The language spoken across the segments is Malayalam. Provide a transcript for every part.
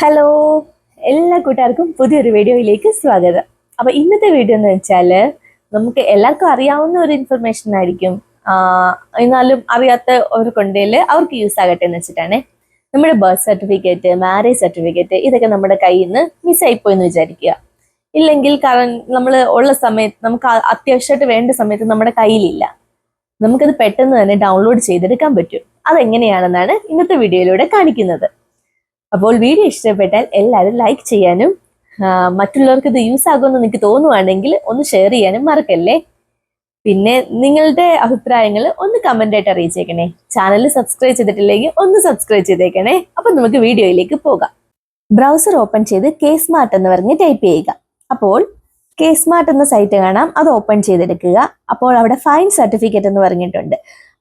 ഹലോ, എല്ലാ കൂട്ടുകാർക്കും പുതിയൊരു വീഡിയോയിലേക്ക് സ്വാഗതം. അപ്പൊ ഇന്നത്തെ വീഡിയോ എന്ന് വെച്ചാൽ നമുക്ക് എല്ലാവർക്കും അറിയാവുന്ന ഒരു ഇൻഫർമേഷൻ ആയിരിക്കും. എന്നാലും അറിയാത്തവർക്കുണ്ടെങ്കിൽ അവർക്ക് യൂസ് ആകട്ടെ എന്ന് വെച്ചിട്ടാണ്. നമ്മുടെ ബർത്ത് സർട്ടിഫിക്കറ്റ്, മാരേജ് സർട്ടിഫിക്കറ്റ് ഇതൊക്കെ നമ്മുടെ കയ്യിൽ നിന്ന് മിസ്സായിപ്പോയെന്ന് വിചാരിക്കുക. ഇല്ലെങ്കിൽ കാരണം നമ്മൾ ഉള്ള സമയത്ത് നമുക്ക് അത്യാവശ്യമായിട്ട് വേണ്ട സമയത്ത് നമ്മുടെ കയ്യിലില്ല. നമുക്കത് പെട്ടെന്ന് തന്നെ ഡൗൺലോഡ് ചെയ്തെടുക്കാൻ പറ്റും. അതെങ്ങനെയാണെന്നാണ് ഇന്നത്തെ വീഡിയോയിലൂടെ കാണിക്കുന്നത്. അപ്പോൾ വീഡിയോ ഇഷ്ടപ്പെട്ടാൽ എല്ലാവരും ലൈക്ക് ചെയ്യാനും മറ്റുള്ളവർക്ക് ഇത് യൂസ് ആകുമെന്ന് നിങ്ങൾക്ക് തോന്നുവാണെങ്കിൽ ഒന്ന് ഷെയർ ചെയ്യാനും മറക്കല്ലേ. പിന്നെ നിങ്ങളുടെ അഭിപ്രായങ്ങൾ ഒന്ന് കമന്റ് ആയിട്ട് അറിയിച്ചേക്കണേ. ചാനൽ സബ്സ്ക്രൈബ് ചെയ്തിട്ടില്ലെങ്കിൽ ഒന്ന് സബ്സ്ക്രൈബ് ചെയ്തേക്കണേ. അപ്പൊ നമുക്ക് വീഡിയോയിലേക്ക് പോകാം. ബ്രൗസർ ഓപ്പൺ ചെയ്ത് K-Smart എന്ന് പറഞ്ഞ് ടൈപ്പ് ചെയ്യുക. അപ്പോൾ K-Smart എന്ന സൈറ്റ് കാണാം, അത് ഓപ്പൺ ചെയ്തെടുക്കുക. അപ്പോൾ അവിടെ ഫൈൻ സർട്ടിഫിക്കറ്റ് എന്ന് പറഞ്ഞിട്ടുണ്ട്.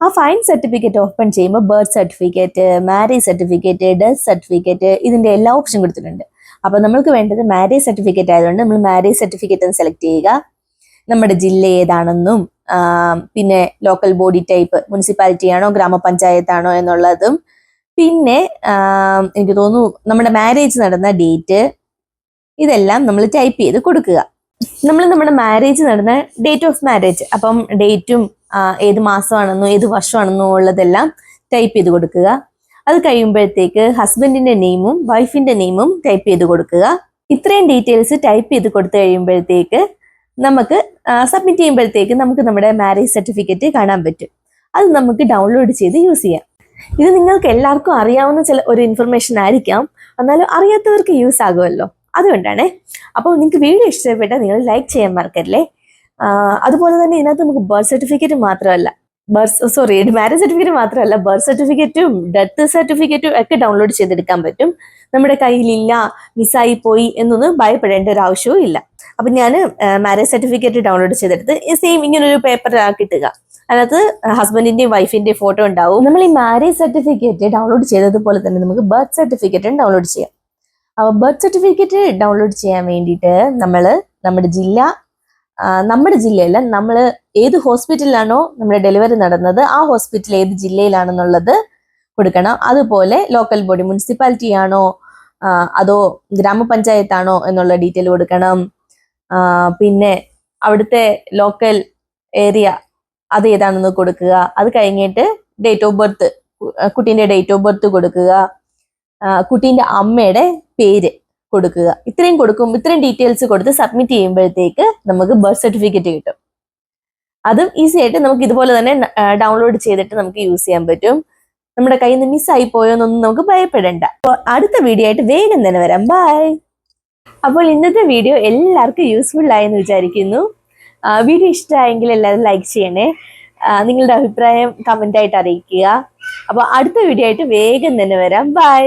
ആ ഫൈൻ സർട്ടിഫിക്കറ്റ് ഓപ്പൺ ചെയ്യുമ്പോൾ birth certificate, marriage certificate, death certificate ഇതിന്റെ എല്ലാ ഓപ്ഷൻ കൊടുത്തിട്ടുണ്ട്. അപ്പോൾ നമ്മൾക്ക് വേണ്ടത് മാരേജ് സർട്ടിഫിക്കറ്റ് ആയതുകൊണ്ട് നമ്മൾ മാരേജ് സർട്ടിഫിക്കറ്റ് എന്ന് സെലക്ട് ചെയ്യുക. നമ്മുടെ ജില്ല ഏതാണെന്നും പിന്നെ ലോക്കൽ ബോഡി ടൈപ്പ് മുനിസിപ്പാലിറ്റി ആണോ ഗ്രാമപഞ്ചായത്താണോ എന്നുള്ളതും, പിന്നെ എനിക്ക് തോന്നുന്നു നമ്മുടെ മാരേജ് നടന്ന ഡേറ്റ്, ഇതെല്ലാം നമ്മൾ ടൈപ്പ് ചെയ്ത് കൊടുക്കുക. നമ്മൾ നമ്മുടെ മാരേജ് നടന്ന ഡേറ്റ് ഓഫ് മാരേജ്, അപ്പം ഡേറ്റും ഏത് മാസമാണെന്നോ ഏത് വർഷമാണെന്നോ ഉള്ളതെല്ലാം ടൈപ്പ് ചെയ്ത് കൊടുക്കുക. അത് കഴിയുമ്പോഴത്തേക്ക് ഹസ്ബൻഡിന്റെ നെയിമും വൈഫിന്റെ നെയിമും ടൈപ്പ് ചെയ്ത് കൊടുക്കുക. ഇത്രയും ഡീറ്റെയിൽസ് ടൈപ്പ് ചെയ്ത് കൊടുത്തു കഴിയുമ്പോഴത്തേക്ക് നമുക്ക് സബ്മിറ്റ് ചെയ്യുമ്പോഴത്തേക്ക് നമുക്ക് നമ്മുടെ മാരേജ് സർട്ടിഫിക്കറ്റ് കാണാൻ പറ്റും. അത് നമുക്ക് ഡൗൺലോഡ് ചെയ്ത് യൂസ് ചെയ്യാം. ഇത് നിങ്ങൾക്ക് എല്ലാവർക്കും അറിയാവുന്ന ഒരു ഇൻഫർമേഷൻ ആയിരിക്കാം, എന്നാലും അറിയാത്തവർക്ക് യൂസ് ആകുമല്ലോ, അതുകൊണ്ടാണ്. അപ്പോൾ നിങ്ങൾക്ക് വീഡിയോ ഇഷ്ടപ്പെട്ടാൽ നിങ്ങൾ ലൈക്ക് ചെയ്യാൻ മറക്കല്ലേ. അതുപോലെ തന്നെ ഇതിനകത്ത് നമുക്ക് ബർത്ത് സർട്ടിഫിക്കറ്റ് മാത്രമല്ല, മാരേജ് സർട്ടിഫിക്കറ്റ് മാത്രമല്ല, ബർത്ത് സർട്ടിഫിക്കറ്റും ഡെത്ത് സർട്ടിഫിക്കറ്റും ഒക്കെ ഡൗൺലോഡ് ചെയ്തെടുക്കാൻ പറ്റും. നമ്മുടെ കയ്യിലില്ല, മിസ്സായി പോയി എന്നൊന്നും ഭയപ്പെടേണ്ട ഒരു ആവശ്യവും ഇല്ല. അപ്പം ഞാൻ മാരേജ് സർട്ടിഫിക്കറ്റ് ഡൗൺലോഡ് ചെയ്തെടുത്ത് സെയിം ഇങ്ങനൊരു പേപ്പർ കിട്ടുക. അതിനകത്ത് ഹസ്ബൻഡിന്റെയും വൈഫിന്റെയും ഫോട്ടോ ഉണ്ടാവും. നമ്മൾ ഈ മാരേജ് സർട്ടിഫിക്കറ്റ് ഡൗൺലോഡ് ചെയ്തതുപോലെ തന്നെ നമുക്ക് ബർത്ത് സർട്ടിഫിക്കറ്റും ഡൗൺലോഡ് ചെയ്യാം. അപ്പോൾ ബർത്ത് സർട്ടിഫിക്കറ്റ് ഡൗൺലോഡ് ചെയ്യാൻ വേണ്ടിയിട്ട് നമ്മൾ നമ്മുടെ ജില്ലയല്ല, നമ്മൾ ഏത് ഹോസ്പിറ്റലിലാണോ നമ്മുടെ ഡെലിവറി നടന്നത് ആ ഹോസ്പിറ്റൽ ഏത് ജില്ലയിലാണെന്നുള്ളത് കൊടുക്കണം. അതുപോലെ ലോക്കൽ ബോഡി മുനിസിപ്പാലിറ്റി ആണോ അതോ ഗ്രാമപഞ്ചായത്താണോ എന്നുള്ള ഡീറ്റെയിൽ കൊടുക്കണം. പിന്നെ അവിടുത്തെ ലോക്കൽ ഏരിയ അത് ഏതാണെന്ന് കൊടുക്കുക. അത് കഴിഞ്ഞിട്ട് ഡേറ്റ് ഓഫ് ബർത്ത്, കുട്ടീൻ്റെ ഡേറ്റ് ഓഫ് ബർത്ത് കൊടുക്കുക. കുട്ടീൻ്റെ അമ്മയുടെ പേര് കൊടുക്കുക. ഇത്രയും ഡീറ്റെയിൽസ് കൊടുത്ത് സബ്മിറ്റ് ചെയ്യുമ്പോഴത്തേക്ക് നമുക്ക് ബർത്ത് സർട്ടിഫിക്കറ്റ് കിട്ടും. അതും ഈസി ആയിട്ട് നമുക്ക് ഇതുപോലെ തന്നെ ഡൗൺലോഡ് ചെയ്തിട്ട് നമുക്ക് യൂസ് ചെയ്യാൻ പറ്റും. നമ്മുടെ കയ്യിൽ നിന്ന് മിസ്സായി പോയോന്നൊന്നും നമുക്ക് ഭയപ്പെടേണ്ട. അപ്പോൾ അടുത്ത വീഡിയോ ആയിട്ട് വേഗം തന്നെ വരാം. ബൈ. അപ്പോൾ ഇന്നത്തെ വീഡിയോ എല്ലാവർക്കും യൂസ്ഫുൾ ആയെന്ന് വിചാരിക്കുന്നു. വീഡിയോ ഇഷ്ടമായെങ്കിൽ എല്ലാവരും ലൈക്ക് ചെയ്യണേ. നിങ്ങളുടെ അഭിപ്രായം കമന്റ് ആയിട്ട് അറിയിക്കുക. അപ്പോൾ അടുത്ത വീഡിയോ ആയിട്ട് വേഗം തന്നെ വരാം. ബൈ.